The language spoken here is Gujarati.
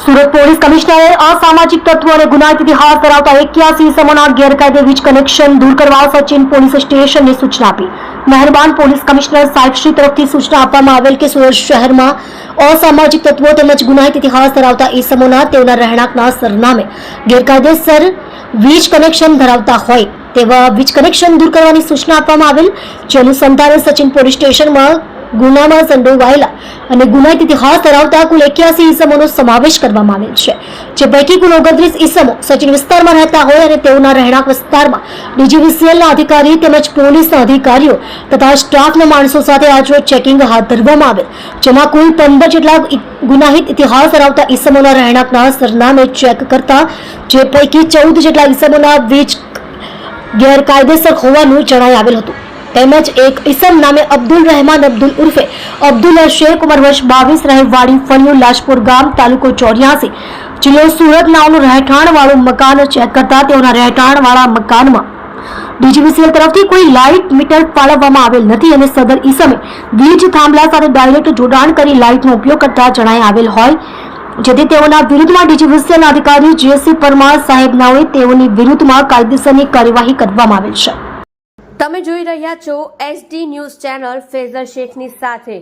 સુરત પોલીસ કમિશનરે અસામાજિક તત્વો અને ગુનાહિત ઇતિહાસ ધરાવતા 81 ઇસમોના ગેરકાયદે વીજ કનેક્શન દૂર કરવા સચિન પોલીસ સ્ટેશનને સૂચના આપી. મહેરબાન પોલીસ કમિશનર સાહેબશ્રી તરફથી સૂચના આપવામાં આવેલ કે સુરત શહેરમાં અસામાજિક તત્વો તેમજ ગુનાહિત ઇતિહાસ ધરાવતા ઇસમોના તેઓના રહેણાંકના સરનામે ગેરકાયદેસર વીજ કનેક્શન ધરાવતા હોય તેવા વીજ કનેક્શન દૂર કરવાની સૂચના આપવામાં આવેલ. જે અનુસંધાને સચિન પોલીસ સ્ટેશનમાં ગુનામાં સંડોવાયેલા અને ગુનાહિત ઇતિહાસ ધરાવતા કુલ 81 ઇસમોનો સમાવેશ કરવામાં આવેલ છે. જે પૈકી કુલ 29 ઇસમો સચિન વિસ્તારમાં રહેતા હોય અને તેઓના રહેણાંક વિસ્તારમાં ડીજીવીસીએલના અધિકારી તેમજ પોલીસના અધિકારીઓ તથા સ્ટાફના માણસો સાથે આજરોજ ચેકિંગ હાથ ધરવામાં આવેલ. જેમાં કુલ 15 જેટલા ગુનાહિત ઇતિહાસ ધરાવતા ઇસમોના રહેણાંકના સરનામે ચેક કરતા જે પૈકી 14 જેટલા ઇસમોના વીજ ગેરકાયદેસર હોવાનું જણાઈ આવેલ હતું. તેમજ એક ઇસમ નામે અબ્દુલ રહેમાન અબ્દુલ ઉર્ફે અબ્દુલ શેખ ઉંમર વર્ષ 22 રહે વાડી ફળિયું લાજપુર ગામ તાલુકો 84 જિલ્લો સુરત નામનું રહેઠાણ વાળું મકાન ચેક કરતા તેઓના રહેઠાણ વાળા મકાનમાં ડીજીવીસીએલ તરફથી કોઈ લાઇટ મીટર ફાળવવામાં આવેલ નથી અને સદર ઇસમે વીજ થાંભલા સાથે ડાયરેક્ટ જોડાણ કરી લાઇટનો ઉપયોગ કરતા જણાઈ આવેલ હોય. જેથી તેઓના વિરુદ્ધમાં ડીજીવીસીએલના અધિકારી જેસી પરમાર સાહેબના હોય તેઓની વિરુદ્ધમાં કાયદેસરની કાર્યવાહી કરવામાં આવેલ છે. તમે જોઈ રહ્યા છો SD ન્યૂઝ ચેનલ ફેઝર શેખની સાથે.